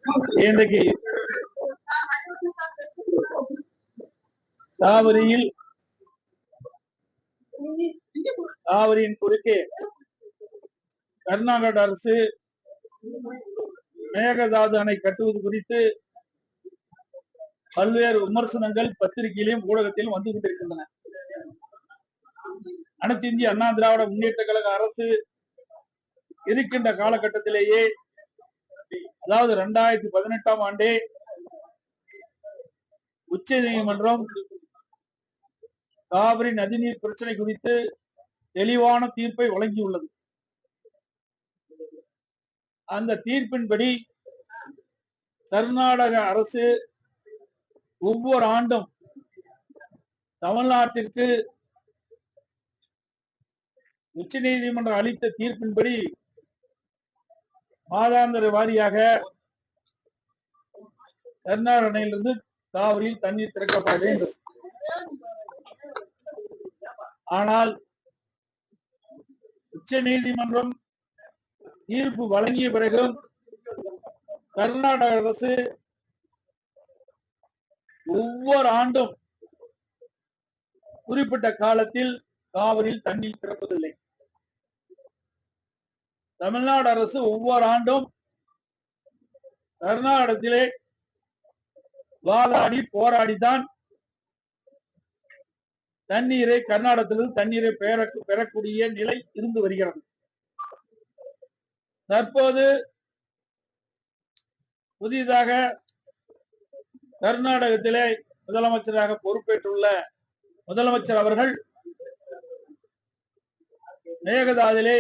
இன்றைக்கு காவிரியின் குறுக்கே கர்நாடக அரசு மேகதாது அணை கட்டுவது குறித்து பல்வேறு விமர்சனங்கள் பத்திரிகையிலும் ஊடகத்திலும் வந்து கொண்டிருக்கின்றன. அனைத்து இந்திய அண்ணா திராவிட முன்னேற்ற கழக அரசு இருக்கின்ற காலகட்டத்திலேயே, அதாவது 2018ஆம் ஆண்டே உச்ச நீதிமன்றம் காவிரி நதிநீர் பிரச்சனை குறித்து தெளிவான தீர்ப்பை வழங்கியுள்ளது. அந்த தீர்ப்பின்படி கர்நாடக அரசு ஒவ்வொரு ஆண்டும் தமிழ்நாட்டிற்கு உச்ச நீதிமன்றம் அளித்த தீர்ப்பின்படி மாதாந்திர வாரியாக கர்நாடக அணையிலிருந்து காவிரியில் தண்ணீர் திறக்கப்பட வேண்டும். ஆனால் உச்ச நீதிமன்றம் தீர்ப்பு வழங்கிய பிறகும் கர்நாடக அரசு ஒவ்வொரு ஆண்டும் குறிப்பிட்ட காலத்தில் காவிரியில் தண்ணீர் திறப்பதில்லை. தமிழ்நாடு அரசு ஒவ்வொரு ஆண்டும் கர்நாடகத்திலே வாதாடி போராடித்தான் தண்ணீரை கர்நாடகத்திலிருந்து தண்ணீரை பெறக்கூடிய நிலை இருந்து வருகிறது. தற்போது புதிதாக கர்நாடகத்திலே முதலமைச்சராக பொறுப்பேற்றுள்ள முதலமைச்சர் அவர்கள் மேகதாதிலே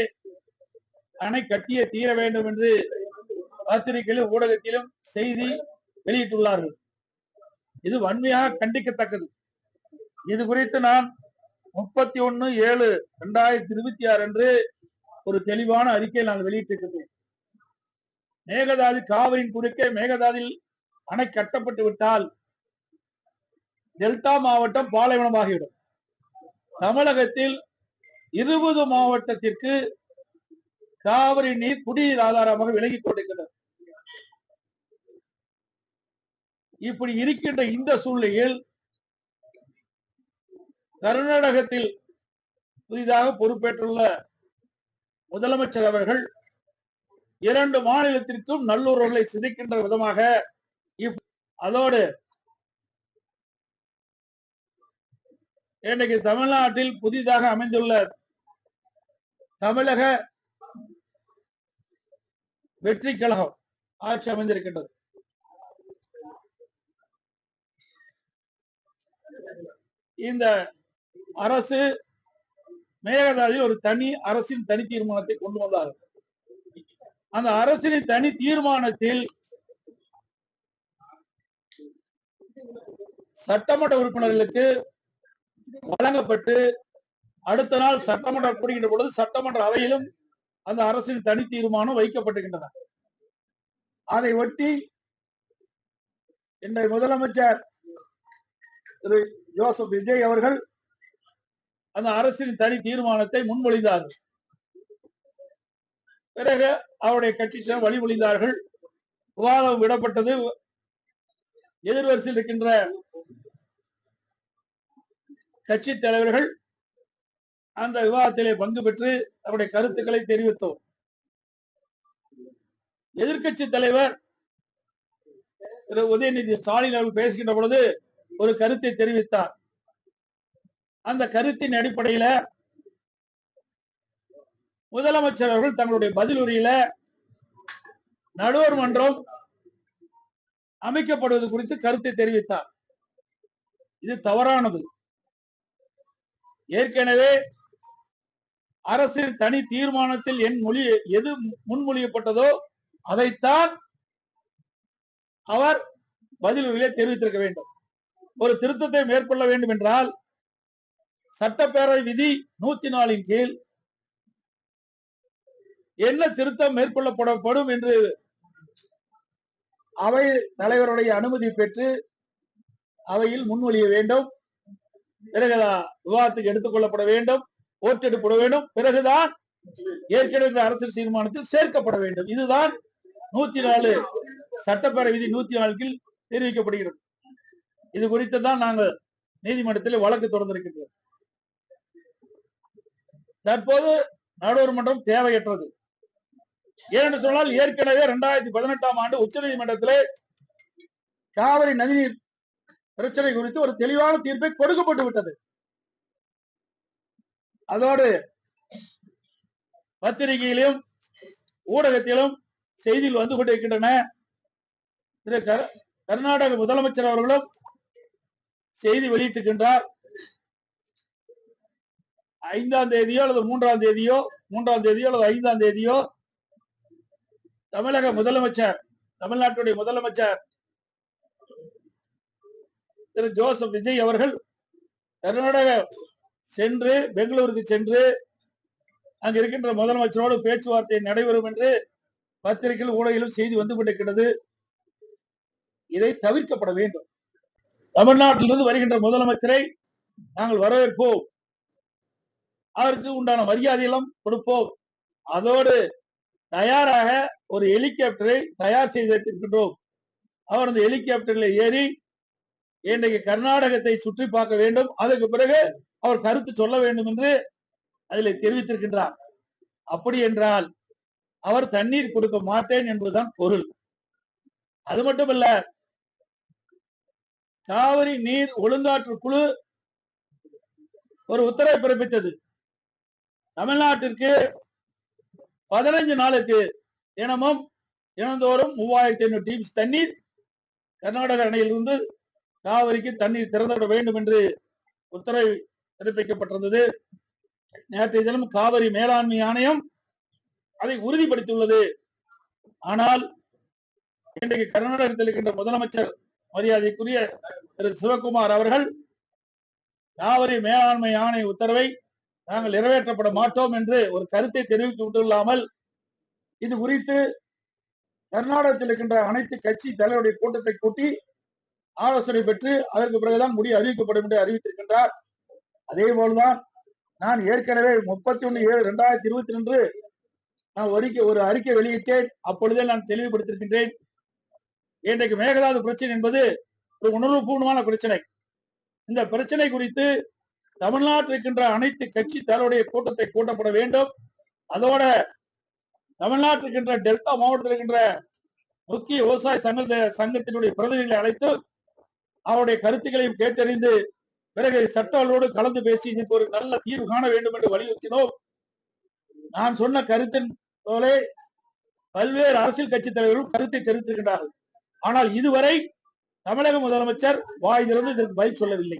அணை கட்டியே தீர வேண்டும் என்று பத்திரிகையிலும் ஊடகத்திலும் செய்தி வெளியிட்டுள்ளார்கள். இது வன்மையாக கண்டிக்கத்தக்கது. இது குறித்து நான் 31/7/2026 அன்று ஒரு தெளிவான அறிக்கையை நான் வெளியிட்டிருக்கிறேன். மேகதாது காவிரியின் குறுக்கே மேகதாதில் அணை கட்டப்பட்டு விட்டால் டெல்டா மாவட்டம் பாலைவனமாகிவிடும். தமிழகத்தில் 20 மாவட்டத்திற்கு காவிரி நீர் குடிநீர் ஆதாரமாக விலகிக் கொண்டிருக்கிறது. இப்படி இருக்கின்ற இந்த சூழ்நிலையில் கர்நாடகத்தில் புதிதாக பொறுப்பேற்றுள்ள முதலமைச்சர் அவர்கள் 2 மாநிலத்திற்கும் நல்லுறவுகளை சிதைக்கின்ற விதமாக அதோடு இன்றைக்கு தமிழ்நாட்டில் புதிதாக அமைந்துள்ள தமிழக வெற்றி கழகம் ஆட்சி அமைந்திருக்கின்றது. இந்த அரசு மேகதாதில் ஒரு தனி அரசின் தனி தீர்மானத்தை கொண்டு வந்தார்கள். அந்த அரசின் தனி தீர்மானத்தில் சட்டமன்ற உறுப்பினர்களுக்கு வழங்கப்பட்டு அடுத்த நாள் சட்டமன்றம் கூடுகின்ற பொழுது சட்டமன்ற அவையிலும் அந்த அரசின் தனி தீர்மானம் வைக்கப்பட்டிருக்கின்றன. அதை ஒட்டி இன்றைய முதலமைச்சர் திரு ஜோசப் விஜய் அவர்கள் அந்த அரசின் தனி தீர்மானத்தை முன்மொழிந்தார்கள். பிறகு அவருடைய கட்சியினர் வழிமொழிந்தார்கள். விவாதம் விடப்பட்டது. எதிர்வரிசையில் இருக்கின்ற கட்சி தலைவர்கள் அந்த விவாதத்திலே பங்கு பெற்று அவருடைய கருத்துக்களை தெரிவித்தோம். எதிர்கட்சி தலைவர் திரு உதயநிதி ஸ்டாலின் அவர்கள் பேசுகின்ற பொழுது ஒரு கருத்தை தெரிவித்தார். அந்த கருத்தின் அடிப்படையில முதலமைச்சர் அவர்கள் தங்களுடைய பதில் உரையில நடுவர் மன்றம் அமைக்கப்படுவது குறித்து கருத்தை தெரிவித்தார். இது தவறானது. ஏற்கனவே அரசின் தனி தீர்மானத்தில் எது முன்மொழியப்பட்டதோ அதைத்தான் அவர் பதில் உரையிலே தெரிவித்திருக்க வேண்டும். ஒரு திருத்தத்தை மேற்கொள்ள வேண்டும் என்றால் சட்டப்பேரவை விதி 104 கீழ் என்ன திருத்தம் மேற்கொள்ளப்படும் என்று அவை தலைவருடைய அனுமதி பெற்று அவையில் முன்மொழிய வேண்டும். பிறகு விவாதத்துக்கு எடுத்துக் கொள்ளப்பட வேண்டும், ஓட்டெடுப்பட வேண்டும். பிறகுதான் ஏற்கனவே அரசியல் தீர்மானத்தில் சேர்க்கப்பட வேண்டும். இதுதான் 104 சட்டப்பேரவை விதி 104 தெரிவிக்கப்படுகிறது. இது குறித்து தான் நாங்கள் நீதிமன்றத்தில் வழக்கு தொடர்ந்திருக்கின்றோம். தற்போது நடுவர் மன்றம் தேவையற்றது. ஏனென்று சொன்னால் ஏற்கனவே 2018 ஆண்டு உச்சநீதிமன்றத்திலே காவிரி நதிநீர் பிரச்சனை குறித்து ஒரு தெளிவான தீர்ப்பை கொடுக்கப்பட்டு விட்டது. அதோடு பத்திரிகையிலும் ஊடகத்திலும் செய்தியில் வந்து கொண்டிருக்கின்றன. கர்நாடக முதலமைச்சர் அவர்களும் செய்தி வெளியிட்டிருக்கின்றார். 5ஆம் தேதியோ அல்லது 3ஆம் தேதியோ அல்லது 5ஆம் தேதியோ தமிழக முதலமைச்சர், தமிழ்நாட்டுடைய முதலமைச்சர் திரு ஜோசப் விஜய் அவர்கள் கர்நாடக சென்று பெங்களூருக்கு சென்று அங்கு இருக்கின்ற முதலமைச்சரோடு பேச்சுவார்த்தை நடைபெறும் என்று பத்திரிகையில் ஊடகத்திலும் செய்தி வந்து கொண்டிருக்கிறது. இதை தவிர்க்கப்பட வேண்டும். தமிழ்நாட்டிலிருந்து வருகின்ற முதலமைச்சரை நாங்கள் வரவேற்போம், அதற்கு உண்டான மரியாதையெல்லாம் கொடுப்போம். அதோடு தயாராக ஒரு ஹெலிகாப்டரை தயார் செய்து வைத்திருக்கின்றோம். அவர் அந்த ஹெலிகாப்டரில் ஏறி இன்றைக்கு கர்நாடகத்தை சுற்றி பார்க்க வேண்டும், அதற்கு பிறகு அவர் கருத்து சொல்ல வேண்டும் என்று அதில் தெரிவித்திருக்கின்றார். அப்படி என்றால் அவர் தண்ணீர் கொடுக்க மாட்டேன் என்பதுதான் பொருள். அது மட்டுமல்ல, காவிரி நீர் ஒழுங்காற்று குழு ஒரு உத்தரவை பிறப்பித்தது. தமிழ்நாட்டிற்கு 15 நாளுக்கு தினந்தோறும் 3500 டிஎம்சி தண்ணீர் கர்நாடக அணையிலிருந்து காவிரிக்கு தண்ணீர் திறந்துவிட வேண்டும் என்று உத்தரவு பிறப்பிக்கப்பட்டிருந்தது. நேற்றைய தினம் காவிரி மேலாண்மை ஆணையம் அதை உறுதிப்படுத்தியுள்ளது. ஆனால் இன்றைக்கு கர்நாடகத்தில் இருக்கின்ற முதலமைச்சர் மரியாதைக்குரிய திரு சிவகுமார் அவர்கள் காவிரி மேலாண்மை ஆணைய உத்தரவை நாங்கள் நிறைவேற்றப்பட மாட்டோம் என்று ஒரு கருத்தை தெரிவித்து விட்டுள்ளாமல், இது குறித்து கர்நாடகத்தில் இருக்கின்ற அனைத்து கட்சி தலைவருடைய கூட்டத்தை கூட்டி ஆலோசனை பெற்று அதற்கு பிறகுதான் முடிவு அறிவிக்கப்படும் என்று அறிவித்திருக்கின்றார். அதே போல்தான் நான் ஏற்கனவே 31/7/2022 நான் ஒரு அறிக்கை வெளியிட்டேன். அப்பொழுதே நான் தெளிவுபடுத்தியிருக்கின்றேன். இன்றைக்கு மேகதாது பிரச்சனை என்பது ஒரு உணர்வுபூர்வமான பிரச்சனை. இந்த பிரச்சனை குறித்து தமிழ்நாட்டில் இருக்கின்ற அனைத்து கட்சி தலைவருடைய கூட்டத்தை கூட்டப்பட வேண்டும். அதோட தமிழ்நாட்டில் இருக்கின்ற டெல்டா மாவட்டத்தில் இருக்கின்ற முக்கிய விவசாய சங்கத்தினுடைய பிரதிநிதிகளை அழைத்து அவருடைய கருத்துக்களையும் கேட்டறிந்து பிறகு சட்டங்களோடு கலந்து பேசி இதற்கு ஒரு நல்ல தீர்வு காண வேண்டும் என்று வலியுறுத்தினோம். நான் சொன்ன கருத்தின் போலே பல்வேறு அரசியல் கட்சி தலைவர்கள் கருத்தை தெரிவித்திருக்கிறார்கள். ஆனால் இதுவரை தமிழக முதலமைச்சர் வாய் திறந்து இதற்கு பதில் சொல்லவில்லை.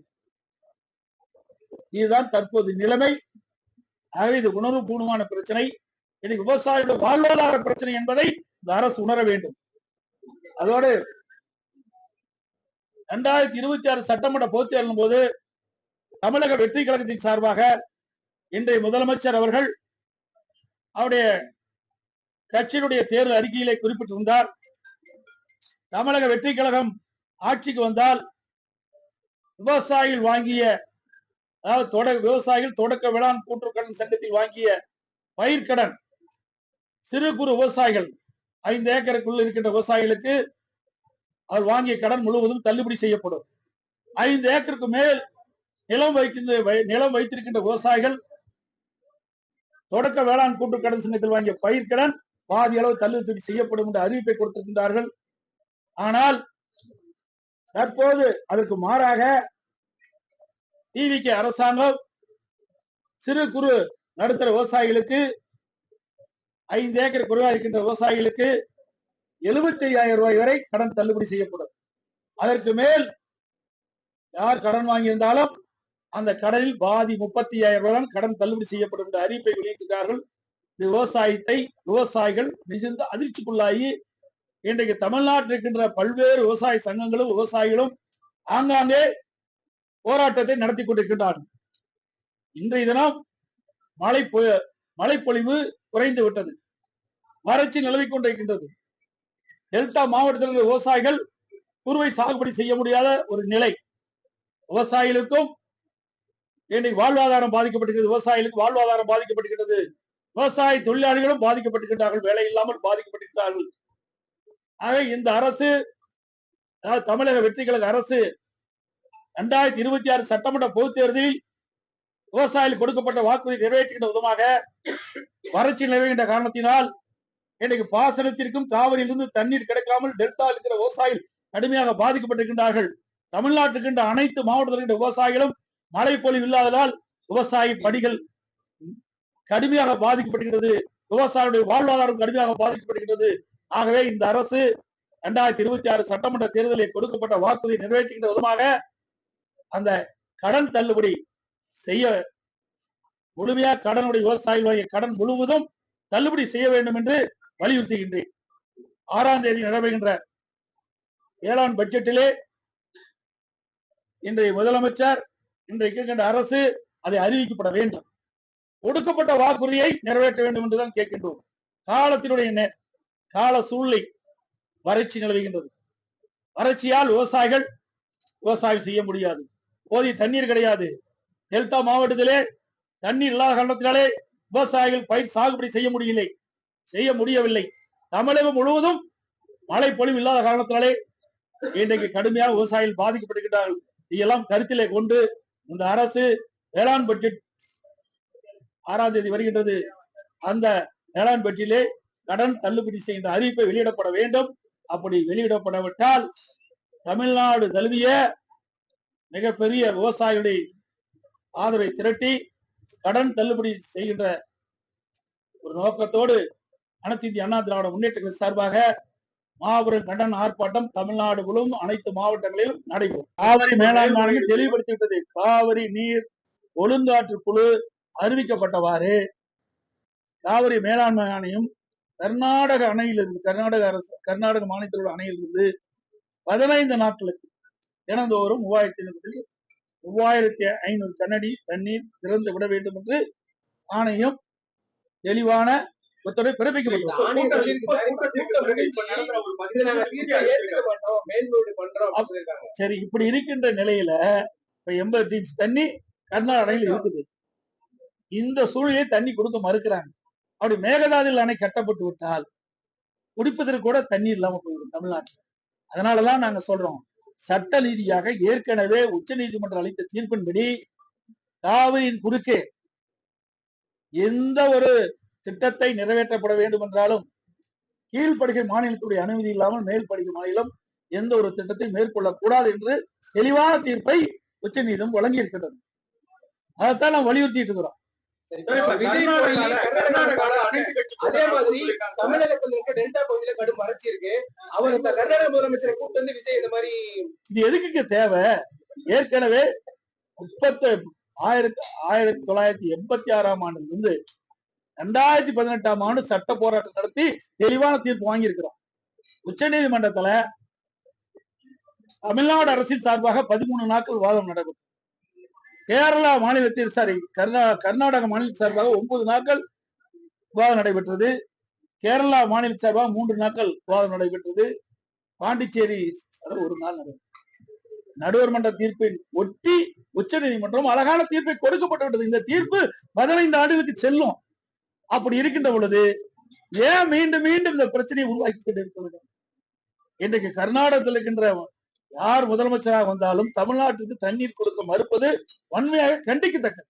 இதுதான் தற்போது நிலைமை. ஆகவே இது உணர்வுபூர்வமான பிரச்சனை. இன்னைக்கு விவசாயிகளுடைய வாழ்வாதார பிரச்சனை என்பதை இந்த அரசு உணர வேண்டும். அதோடு 2026 சட்டமன்ற பொதுத் தேர்தலின் போது தமிழக வெற்றி கழகத்தின் சார்பாக இன்றைய முதலமைச்சர் அவர்கள் அவருடைய கட்சியினுடைய தேர்தல் அறிக்கையிலே குறிப்பிட்டிருந்தார். தமிழக வெற்றி கழகம் ஆட்சிக்கு வந்தால் விவசாயிகள் வாங்கிய, அதாவது விவசாயிகள் தொடக்க வேளாண் கூட்டுறவு சங்கத்தில் வாங்கிய பயிர்க்கடன், சிறு குறு விவசாயிகள் 5 ஏக்கருக்குள் இருக்கின்ற விவசாயிகளுக்கு அவர் வாங்கிய கடன் முழுவதும் தள்ளுபடி செய்யப்படும். 5 ஏக்கருக்கு மேல் நிலம் வைத்திருக்கின்ற விவசாயிகள் தொடக்க வேளாண் கூட்டுறவு கடன் சங்கத்தில் வாங்கிய பயிர்க்கடன் பாதி அளவு தள்ளுபடி செய்யப்படும் என்ற அறிவிப்பை கொடுத்திருக்கின்றார்கள். ஆனால் தற்போது அதற்கு மாறாக டிவிகே அரசாங்கம் சிறு குறு நடுத்தர விவசாயிகளுக்கு 5 ஏக்கர் குறைவாக இருக்கின்ற விவசாயிகளுக்கு 75,000 ரூபாய் வரை கடன் தள்ளுபடி செய்யப்படும். அதற்கு மேல் யார் கடன் வாங்கியிருந்தாலும் அந்த கடனில் பாதி 35,000 ரூபாய் கடன் தள்ளுபடி செய்யப்படும் என்ற அறிவிப்பை வெளியிட்டிருக்கிறார்கள். விவசாயிகள் மிகுந்த அதிர்ச்சிக்குள்ளாகி இன்றைக்கு தமிழ்நாட்டில் இருக்கின்ற பல்வேறு விவசாய சங்கங்களும் விவசாயிகளும் ஆங்காங்கே போராட்டத்தை நடத்தி கொண்டிருக்கின்றார்கள். இன்றைய தினம் மழைப்பொழிவு குறைந்து விட்டது, வறட்சி நிலவிக் கொண்டிருக்கின்றது. டெல்டா மாவட்டத்தில் உள்ள விவசாயிகள் குறுவை சாகுபடி செய்ய முடியாத ஒரு நிலை. விவசாயிகளுக்கும் இன்றைக்கு வாழ்வாதாரம் பாதிக்கப்பட்டிருக்கிறது. விவசாயிகளுக்கு வாழ்வாதாரம் பாதிக்கப்பட்டிருக்கிறது. விவசாய தொழிலாளிகளும் பாதிக்கப்பட்டிருக்கிறார்கள், வேலை இல்லாமல் பாதிக்கப்பட்டிருக்கிறார்கள். ஆக இந்த அரசு, அதாவது தமிழக வெற்றி கழக அரசு 2026 சட்டமன்ற பொதுத் தேர்தலில் விவசாயிகள் கொடுக்கப்பட்ட வாக்குறுதி நிறைவேற்றுகின்ற விதமாக வறட்சி நிலவுகின்ற காரணத்தினால் இன்றைக்கு பாசனத்திற்கும் காவிரியிலிருந்து தண்ணீர் கிடைக்காமல் டெல்டா இருக்கிற விவசாயிகள் கடுமையாக பாதிக்கப்பட்டிருக்கின்றார்கள். தமிழ்நாட்டுக்கு அனைத்து மாவட்டத்தில் விவசாயிகளும் மழை பொழிவு இல்லாததால் விவசாய பணிகள் கடுமையாக பாதிக்கப்படுகிறது. விவசாயிகளுடைய வாழ்வாதாரம் கடுமையாக பாதிக்கப்படுகிறது. ஆகவே இந்த அரசு 2026 சட்டமன்ற தேர்தலில் கொடுக்கப்பட்ட வாக்குறுதி நிறைவேற்றுகின்ற விதமாக அந்த கடன் தள்ளுபடி செய்ய, முழுமையாக கடனுடைய விவசாயிகளுடைய கடன் முழுவதும் தள்ளுபடி செய்ய வேண்டும் என்று வலியுறுத்துகின்றேன். 6ஆம் தேதி நடைபெறுகின்ற வேளாண் பட்ஜெட்டிலே இன்றைய முதலமைச்சர், இன்றைக்கு இருக்கின்ற அரசு அதை அறிவிக்கப்பட வேண்டும். கொடுக்கப்பட்ட வாக்குறுதியை நிறைவேற்ற வேண்டும் என்றுதான் கேட்கின்றோம். காலத்தினுடைய கால சூழ்நிலை வறட்சி நிலவுகின்றது. வறட்சியால் விவசாயம் செய்ய முடியாது. போதிய தண்ணீர் கிடையாது. டெல்டா மாவட்டத்திலே தண்ணீர் இல்லாத காரணத்தினாலே விவசாயிகள் பயிர் சாகுபடி செய்ய முடியவில்லை. தமிழகம் முழுவதும் மழை பொழிவு இல்லாத காரணத்தினாலே இன்றைக்கு கடுமையாக விவசாயிகள் பாதிக்கப்படுகின்றார்கள். இதெல்லாம் கருத்திலே கொண்டு இந்த அரசு வேளாண் பட்ஜெட் 6ஆம் தேதி வருகின்றது. அந்த வேளாண் பட்ஜெட்டிலே கடன் தள்ளுபடி செய்கின்ற அறிவிப்பை வெளியிடப்பட வேண்டும். அப்படி வெளியிடப்படவிட்டால் தமிழ்நாடு தழுவிய மிகப்பெரிய விவசாயிகளுடைய ஆதரவை திரட்டி கடன் தள்ளுபடி செய்கின்ற ஒரு நோக்கத்தோடு அனைத்து இந்திய அண்ணா திராவிட முன்னேற்ற சார்பாக மாபெரும் கண்டன ஆர்ப்பாட்டம் தமிழ்நாடு முழுவதும் அனைத்து மாவட்டங்களிலும் நடைபெறும். காவிரி மேலாண்மை ஆணையம் தெளிவுபடுத்திவிட்டது. காவிரி நீர் ஒழுங்காற்று குழு அறிவிக்கப்பட்டவாறு காவிரி மேலாண்மை ஆணையம் கர்நாடக அணையிலிருந்து, கர்நாடக மாநிலத்தில் உள்ள அணையிலிருந்து 15 நாட்களுக்கு தினந்தோறும் 3500 கனஅடி தண்ணீர் திறந்து விட வேண்டும் என்று ஆணையம் தெளிவான உத்தரவை பிறப்பிக்கப்பட்டது. சரி, இப்படி இருக்கின்ற நிலையில இப்ப 80 டிஎம்சி தண்ணி கர்நாடக அணையில் இருக்குது. இந்த சூழ்நிலையை தண்ணி கொடுக்க மறுக்கிறாங்க. அப்படி மேகதாதுவில் அணை கட்டப்பட்டு விட்டால் குடிப்பதற்கு கூட தண்ணீர் இல்லாம போயிடும் தமிழ்நாட்டில். அதனாலதான் நாங்க சொல்றோம், சட்ட ரீதியாக ஏற்கனவே உச்ச நீதிமன்றம் அளித்த தீர்ப்பின்படி காவிரியின் குறுக்கே எந்த ஒரு திட்டத்தை நிறைவேற்றப்பட வேண்டும் என்றாலும் கீழ்ப்படுகை மாநிலத்துடைய அனுமதி இல்லாமல் மேல்படுகை மாநிலம் எந்த ஒரு திட்டத்தை மேற்கொள்ளக்கூடாது என்று தெளிவான தீர்ப்பை உச்ச நீதிமன்றம் வழங்கி இருக்கின்றது. அதைத்தான் நாம் வலியுறுத்திட்டு இருக்கிறோம். அதே மாதிரி தமிழகத்தில் இருக்க டெல்டா பகுதியில கடும் வறட்சி இருக்கு. அவர் இந்த கர்நாடக முதலமைச்சரை கூப்பிட்டு வந்து விஜய் இந்த மாதிரி இது எதுக்கு தேவை? ஏற்கனவே 1986ஆம் ஆண்டிலிருந்து 2018ஆம் ஆண்டு சட்ட போராட்டம் நடத்தி தெளிவான தீர்ப்பு வாங்கி இருக்கிறோம். உச்ச நீதிமன்றத்துல தமிழ்நாடு அரசின் சார்பாக 13 நாட்கள் வாதம் நடைபெற்றது. கேரளா மாநிலத்தில் கர்நாடக மாநில சார்பாக 9 நாட்கள் விவாதம் நடைபெற்றது. கேரளா மாநில சார்பாக 3 நாட்கள் விவாதம் நடைபெற்றது. பாண்டிச்சேரி 1 நாள் நடைபெற்றது. நடுவர் மன்ற தீர்ப்பை ஒட்டி உச்ச நீதிமன்றம் அழகான தீர்ப்பை கொடுக்கப்பட்டுவிட்டது. இந்த தீர்ப்பு 15 ஆண்டுகளுக்கு செல்லும். அப்படி இருக்கின்ற பொழுது ஏன் மீண்டும் மீண்டும் இந்த பிரச்சனையை உருவாக்கி கொண்டிருக்கிறது? இன்றைக்கு கர்நாடகத்தில் இருக்கின்ற யார் முதலமைச்சராக வந்தாலும் தமிழ்நாட்டுக்கு தண்ணீர் கொடுக்க மறுப்பது வன்மையாக கண்டிக்கத்தக்கது.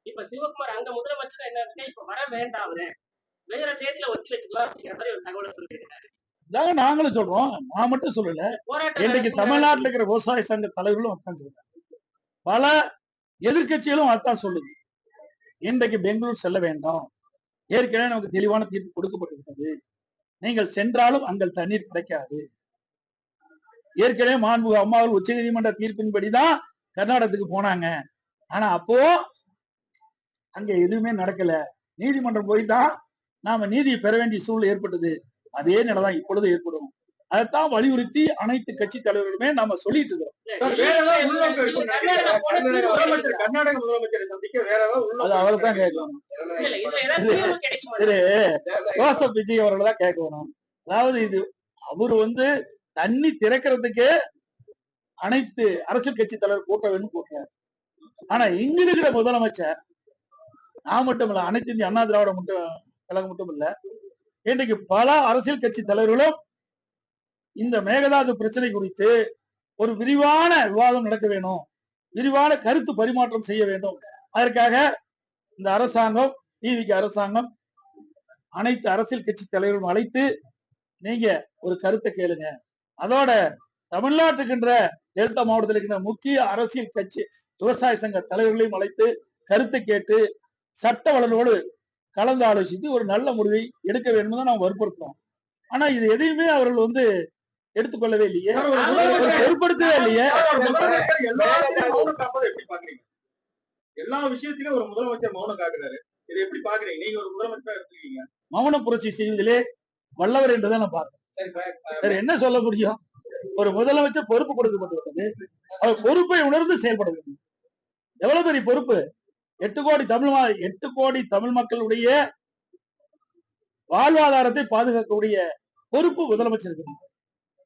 இப்ப சிவகுமார் அங்க முதலமைச்சர் என்ன இப்ப வர வேண்டாம், வேற தேதியில ஒத்தி வச்சுக்கலாம் அப்படிங்கிற மாதிரி ஒரு தகவலை சொல்லியிருக்காரு. இதாங்க நாங்களும் சொல்றோம், நான் மட்டும் சொல்லல. இன்றைக்கு தமிழ்நாட்டில் இருக்கிற விவசாய சங்க தலைவர்களும் அதான் சொல்றாங்க, பல எதிர்கட்சிகளும் அதான் சொல்லுது. இன்றைக்கு பெங்களூர் செல்ல வேண்டாம், ஏற்கனவே நமக்கு தெளிவான தீர்ப்பு கொடுக்கப்பட்டிருக்கிறது, நீங்கள் சென்றாலும் அங்கே தண்ணீர் கிடைக்காது. ஏற்கனவே மாண்புமிகு அம்மாவில் உச்ச நீதிமன்ற தீர்ப்பின்படிதான் கர்நாடகத்துக்கு போனாங்க. ஆனா அப்போ அங்க எதுவுமே நடக்கல. நீதிமன்றம் போய்தான் நாம நீதியை பெற வேண்டிய சூழ்நிலை ஏற்பட்டது. அதே நிலைதான் இப்பொழுது ஏற்படும். அதைத்தான் வலியுறுத்தி அனைத்து கட்சி தலைவர்களுமே நாம சொல்லிட்டு இருக்கிறோம். கர்நாடக முதலமைச்சரை சந்திக்க வேற ஏதாவது அவரை தான் கேட்கணும். திரு ஜோசப் விஜய் அவர்களை தான் கேட்கணும். அதாவது இது அவரு தண்ணி திறக்கிறதுக்கு அனைத்து அரசியல் கட்சி தலைவர் கூட்ட வேணும் கூட்டுறாரு. ஆனா இங்க இருக்கிற முதலமைச்சர் நான் மட்டும் இல்ல, அனைத்து இந்திய அண்ணா திராவிட கழகம் மட்டும் இல்ல, இன்றைக்கு பல அரசியல் கட்சி தலைவர்களும் இந்த மேகதாது பிரச்சனை குறித்து ஒரு விரிவான விவாதம் நடக்க வேணும், விரிவான கருத்து பரிமாற்றம் செய்ய வேண்டும். அதற்காக இந்த அரசாங்கம், டிவிக்கு அரசாங்கம் அனைத்து அரசியல் கட்சி தலைவர்களும் அழைத்து நீங்க ஒரு கருத்தை கேளுங்க. அதோட தமிழ்நாட்டுக்கின்ற டெல்டா மாவட்டத்தில் இருக்கின்ற முக்கிய அரசியல் கட்சி விவசாய சங்க தலைவர்களையும் அழைத்து கருத்தை கேட்டு சட்ட வல்லுநரோடு கலந்து ஆலோசித்து ஒரு நல்ல முடிவை எடுக்க வேண்டும் தான் நாம் வற்புறுத்தோம். ஆனா இது எதையுமே அவர்கள் வந்து எடுத்துக்கொள்ளவே இல்லையே, பொருட்படுத்தவே இல்லையே. எல்லா விஷயத்திலும் ஒரு முதலமைச்சர் மௌனம் காக்குறாரு. இதை எப்படி பாக்குறீங்க? நீங்க ஒரு முதலமைச்சரா இருக்கீங்க. மௌன புரட்சி செய்வதிலே வல்லவர் என்றுதான் நான் பார்க்கிறேன். என்ன சொல்ல முடியும்? ஒரு முதலமைச்சர் பொறுப்பு கொடுக்கப்பட்டுள்ளது, அவர் பொறுப்பை உணர்ந்து செயல்பட வேண்டும். எவ்வளவு பெரிய பொறுப்பு! 8 கோடி தமிழ் மக்களுடைய வாழ்வாதாரத்தை பாதுகாக்கக்கூடிய பொறுப்பு முதலமைச்சருக்கு.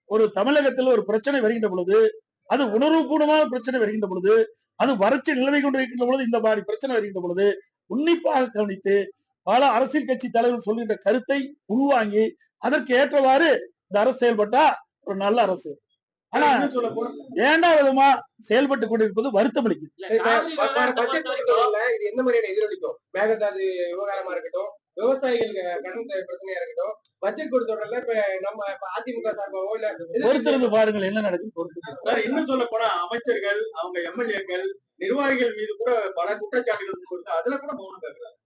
ஒரு தமிழகத்தில் ஒரு பிரச்சனை வருகின்ற பொழுது, அது உணர்வுபூர்வமான பிரச்சனை வருகின்ற பொழுது, அது வறட்சி நிலைமை கொண்டு இருக்கின்ற பொழுது, இந்த மாதிரி பிரச்சனை வருகின்ற பொழுது உன்னிப்பாக கவனித்து பல அரசியல் கட்சி தலைவர்கள் சொல்கின்ற கருத்தை உள்வாங்கி அதற்கு ஏற்றவாறு இந்த அரசு செயல்பட்டா ஒரு நல்ல அரசு. ஆனா ஏண்டாம் விதமா செயல்பட்டு கொண்டிருப்பது வருத்தம் அளிக்குது. இது என்ன மாதிரியான எதிரொலிக்கும்? மேகதாது விவகாரமா இருக்கட்டும், விவசாயிகளுக்கு கடன் பிரச்சனையா இருக்கட்டும், பட்ஜெட் கொடுத்தோட இப்ப நம்ம அதிமுக சார்பாவோ இல்ல பொறுத்திருந்து பாருங்கள் என்ன நடக்கும். இன்னும் சொல்ல போனா அமைச்சர்கள், அவங்க எம்எல்ஏக்கள், நிர்வாகிகள் மீது கூட பல குற்றச்சாட்டுகள் கொடுத்து அதுல கூட மௌனம் காக்குறாங்க.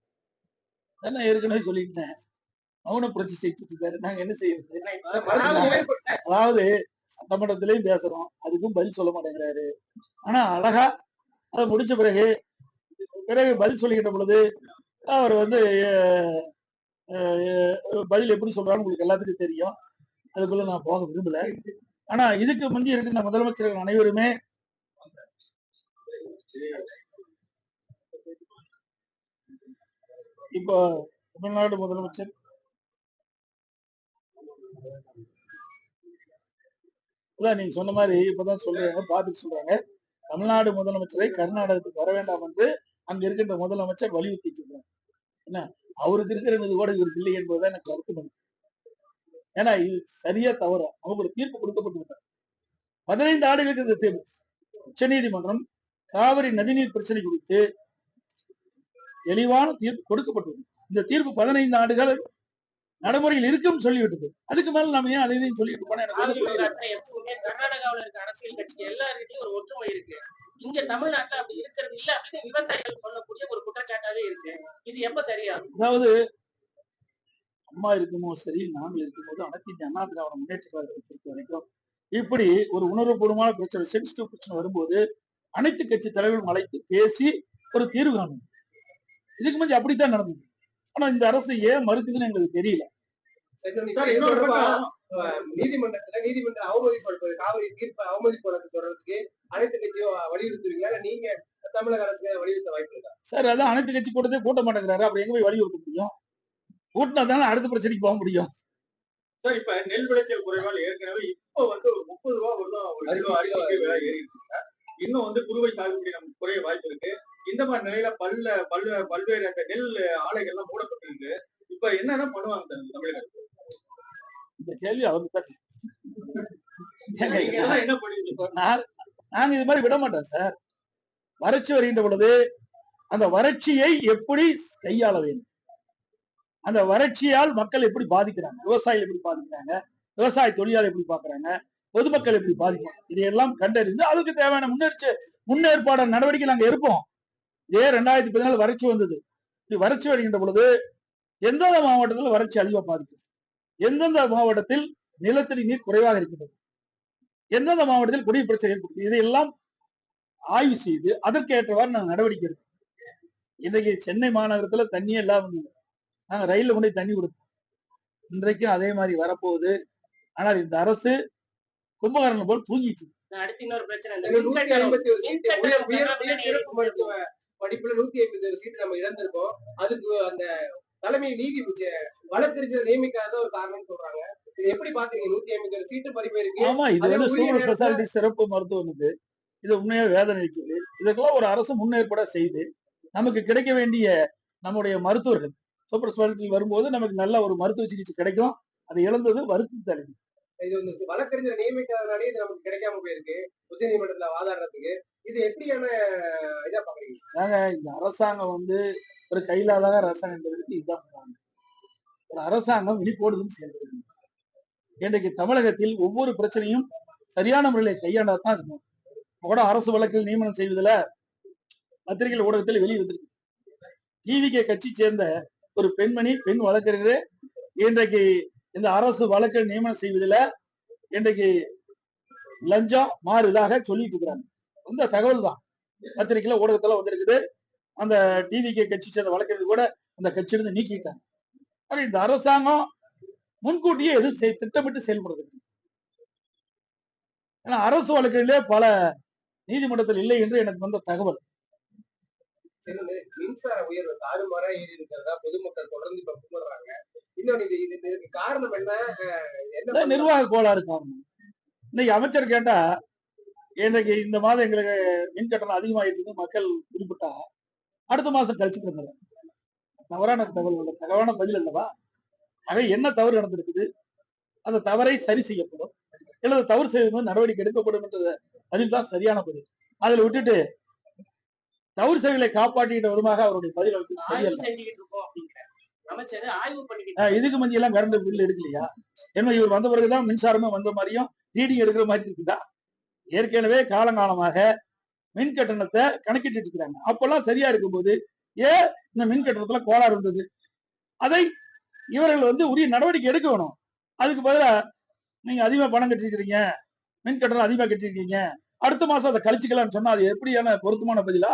நான் ஏற்கனவே சொல்லிட்டேன், மௌன புரட்சி செய்துட்டு இருக்காரு. நாங்க என்ன செய்யறது? அதாவது சட்டமன்றத்திலையும் பேசுறோம், அதுக்கும் பதில் சொல்ல மாட்டேங்கிறாரு. ஆனா அழகா அதை முடிச்ச பிறகு பதில் சொல்லிக்கிட்ட பொழுது அவர் வந்து பதில் எப்படி சொல்றான்னு உங்களுக்கு எல்லாத்துக்கும் தெரியும். அதுக்குள்ள நான் போக விரும்பல. ஆனா இதுக்கு முந்தி இருக்கின்ற முதலமைச்சர்கள் அனைவருமே இப்போ தமிழ்நாடு முதலமைச்சர் நீங்க சொன்ன மாதிரி இப்பதான் சொல்றாங்க, பார்த்துட்டு சொல்றாங்க, தமிழ்நாடு முதலமைச்சரை கர்நாடகத்துக்கு வர வேண்டாம் என்று அங்க இருக்கின்ற முதலமைச்சர் வலியுறுத்திட்டு இருக்காங்க. என்ன அவருக்கு இருக்கிற மீது கூட இவருக்கு இல்லை என்பதுதான் எனக்கு கருத்து. ஏன்னா இது சரியா தவறா அவங்க ஒரு தீர்ப்பு கொடுக்கப்பட்டிருக்காங்க. 15 ஆண்டுகளுக்கு இந்த தீர்ப்பு உச்ச நீதிமன்றம் காவிரி நதிநீர் பிரச்சனை குறித்து தெளிவான தீர்ப்பு கொடுக்கப்பட்டது. இந்த தீர்ப்பு 15 ஆண்டுகள் நடைமுறையில் இருக்கும் சொல்லிவிட்டது. அதுக்கு மேல நம்ம ஏன் அதையும் சொல்லிட்டு போனா கர்நாடகாவில் இருக்க அரசியல் கட்சி எல்லாருக்கிட்டையும் ஒரு ஒற்றுமை இருக்கு. இங்க தமிழ்நாட்டுல அப்படி இருக்கிறது இல்ல அப்படின்னு விவசாயிகள் சொல்லக்கூடிய ஒரு குற்றச்சாட்டாவே இருக்கு. இது எப்ப சரியா? அதாவது அம்மா இருக்குமோ சரி, நாங்கள் இருக்கும்போது அனைத்து இந்திய அண்ணா திராவிட முன்னேற்ற கழகத்தை பொறுத்த வரைக்கும் இப்படி ஒரு உணர்வுபூர்வமான பிரச்சனை, சென்சிட்டிவ் பிரச்சனை வரும்போது அனைத்து கட்சி தலைவர்களும் அழைத்து பேசி ஒரு தீர்வு காணும். இதுக்கு முன்னாடி அப்படித்தான் நடந்தது. ஆனா இந்த அரசு ஏன் மறுக்குதுன்னு எங்களுக்கு தெரியல. நீதிமன்ற அவமதிப்பு, காவிரி தீர்ப்பை அவமதிப்பு தொடர்றதுக்கு அனைத்து கட்சியும் வலியுறுத்துவீங்களா? நீங்க தமிழக அரசு வலியுறுத்த வாய்ப்பு இருக்கா? சார் அதான் அனைத்து கட்சி கூட்டத்தை கூட்ட மாட்டேங்கிறாரு. அப்படி எங்க போய் வலியுறுத்த முடியும்? கூட்டினா தானே அடுத்த பிரச்சனைக்கு போக முடியும். சார் இப்ப நெல் விளைச்சல் குறைவால் ஏற்கனவே இப்ப வந்து ஒரு 30 ரூபா அரிசிக்கு விலை ஏறி இருக்குங்க. இன்னும் வந்து குறுவை சாகுபடி நமக்கு குறைய வாய்ப்பு இருக்கு. இந்த மாதிரி நிலையில பல்வேறு அந்த நெல் ஆலைகள்லாம் மூடப்பட்டிருக்கு. இப்ப என்னதான் பண்ணுவாங்க சார் தமிழக அரசு? இந்த கேள்வி அவருக்கு என்ன பண்ணிட்டு நாங்க இது மாதிரி விட மாட்டோம் சார். வறட்சி வருகின்ற பொழுது அந்த வறட்சியை எப்படி கையாள வேண்டும், அந்த வறட்சியால் மக்கள் எப்படி பாதிக்கிறாங்க, விவசாயிகள் எப்படி பாதிக்கிறாங்க, விவசாய தொழிலாளர் எப்படி பாக்குறாங்க, பொதுமக்கள் எப்படி பாதிக்கிறாங்க, இதையெல்லாம் கண்டறிந்து அதுக்கு தேவையான முன்னேற்பாடு நடவடிக்கை நாங்க இருப்போம். இதே 2014 வறட்சி வந்தது. வறட்சி வருகின்ற பொழுது எந்தெந்த மாவட்டத்தில் வறட்சி அதிகமாக பாதிக்கும், எந்தெந்த மாவட்டத்தில் நிலத்தடி நீர் குறைவாக இருக்கின்றது, எந்தெந்த மாவட்டத்தில் குடிநீர் பிரச்சனை ஏற்படுது, இதையெல்லாம் ஆய்வு செய்து அதற்கு ஏற்றவாறு நாங்கள் நடவடிக்கை எடுப்போம். இன்றைக்கு சென்னை மாநகரத்துல தண்ணியே இல்லாம நாங்க ரயில்ல கொண்டு தண்ணி கொடுத்தோம். இன்றைக்கும் அதே மாதிரி வரப்போகுது. ஆனால் இந்த அரசு கும்பகரணம் போல் தூங்கிட்டு அடுத்து இன்னொரு பிரச்சனை, படிப்புல 151 சீட்டு நம்ம இழந்திருக்கோம். அதுக்கு அந்த தலைமை நீதி வழக்கறிஞர் நியமிக்காத ஒரு காரணம் சொல்றாங்க. இது எப்படி பாக்குறீங்க? 151 சீட்டு பறிப்பேருக்கு. ஆமா, இது வந்து சூப்பர் ஸ்பெஷாலிட்டி சிறப்பு மருத்துவம். இது உண்மையா வேதனை அளிக்குது. இதுக்கெல்லாம் ஒரு அரசு முன்னேற்பாட செய்து நமக்கு கிடைக்க வேண்டிய நம்முடைய மருத்துவர்கள் சூப்பர் ஸ்பெஷாலிட்டி வரும்போது நமக்கு நல்ல ஒரு மருத்துவ சிகிச்சை கிடைக்கும். அதை இழந்தது வருத்தத்தை அளிக்குது. இது வந்து வழக்கறிஞர் நியமிக்காதனாலே இது நமக்கு கிடைக்காம போயிருக்கு உச்ச நீதிமன்றத்துல வாதாடுறதுக்கு. இது எப்படியான இதா பாக்குறீங்க? இந்த அரசாங்கம் ஒரு கையிலாத அரசாங்கம் என்பதற்கு இதுதான் காரணம். ஒரு அரசாங்கம் விழிப்போடுதுன்னு செயல்படுது. இன்றைக்கு தமிழகத்தில் ஒவ்வொரு பிரச்சனையும் சரியான முறையில் கையாண்டாதான் இருக்கணும். கூட அரசு வழக்கில் நியமனம் செய்வதில் பத்திரிகை ஊடகத்தில் வெளிவந்திருக்கு. டிவிகே கட்சி சேர்ந்த ஒரு பெண் வழக்கறிஞர் இன்றைக்கு இந்த அரசு வழக்கில் நியமனம் செய்வதில் இன்றைக்கு லஞ்சம் மாறுதாக சொல்லிட்டு இருக்கிறாங்க. இந்த தகவல் தான் பத்திரிகையில ஊடகத்துல வந்திருக்குது. அந்த டிவிகே கட்சி சேர்ந்த வழக்கறிஞர் கூட அந்த கட்சியிலிருந்து நீக்கிட்டாங்க. இந்த அரசாங்கம் முன்கூட்டியே எது திட்டமிட்டு செயல்படுறது. ஏன்னா அரசு வழக்கிலே பல நீதிமன்றத்தில் இல்லை என்று எனக்கு வந்த தகவல். மின்சார உயர்வு தாறுமாறா ஏறி இருக்கிறதா பொதுமக்கள் தொடர்ந்து இப்ப கும்பிடுறாங்க. இன்னொன்னு இதுக்கு காரணம் என்ன? நிர்வாக கோளாறு காரணம். இன்னைக்கு அமைச்சர் கேட்டா இன்றைக்கு இந்த மாதம் எங்களுக்கு மின் கட்டணம் அதிகமாயிட்டு மக்கள் குறிப்பிட்டா அடுத்த மாசம் கழிச்சுக்கிறது. தவறான தகவல், தகவலான பதில் அல்லவா? ஆக என்ன தவறு நடந்திருக்குது, அந்த தவறை சரி செய்யப்படும் அல்லது தவறு செய்வது நடவடிக்கை எடுக்கப்படும் என்ற பதில் தான் சரியான பதில். அதில் விட்டுட்டு தவறு செயல்களை காப்பாற்றிட்ட விதமாக அவருடைய பதில் இதுக்கு மஞ்சள் எல்லாம் கரண்ட் பில் எடுக்கலையா? ஏன்னா இவர் வந்த பிறகுதான் மின்சாரமே வந்த மாதிரியும் ரீடிங் எடுக்கிற மாதிரி இருக்குதா? ஏற்கனவே காலங்காலமாக மின் கட்டணத்தை கணக்கிட்டு இருக்கிறாங்க. அப்பெல்லாம் சரியா இருக்கும்போது ஏன் இந்த மின் கட்டணத்துல கோளாறு இருந்தது? அதை இவர்கள் உரிய நடவடிக்கை எடுக்க வேணும். அதுக்கு பதிலா நீங்க அதிகமா பணம் கட்டிருக்கீங்க, மின் கட்டணம் அதிகமா கட்டிருக்கீங்க, அடுத்த மாசம் அதை கழிச்சுக்கலாம்னு சொன்னா அது எப்படியான பொருத்தமான பதிலா?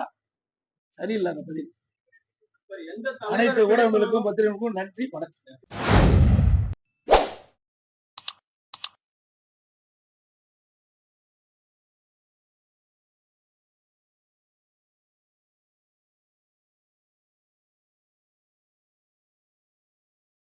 சரியில்லை அந்த பதில். அனைத்து ஊடகங்களுக்கும் பத்திரிகைகளுக்கும் நன்றி, வணக்கம்.